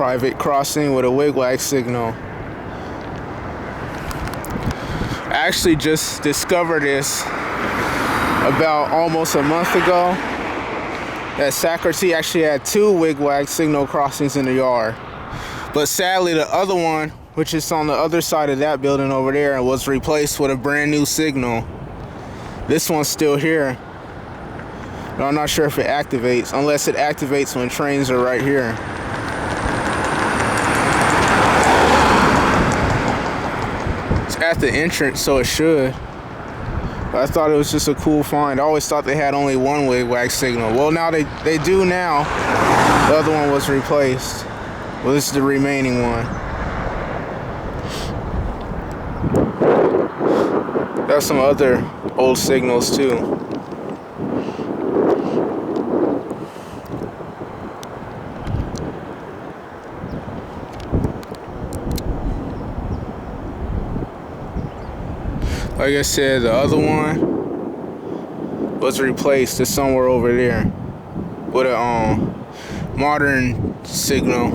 private crossing with a wigwag signal. I actually just discovered this about almost a month ago, that SACRT actually had 2 wigwag signal crossings in the yard. But sadly, the other one, which is on the other side of that building over there, was replaced with a brand new signal. This one's still here, but I'm not sure if it activates, unless it activates when trains are right here. It's at the entrance, so it should. But I thought it was just a cool find. I always thought they had only 1 wigwag signal. Well, now they do now. The other one was replaced. Well, this is the remaining one. There's some other old signals too. Like I said, the other one was replaced to somewhere over there with a modern signal.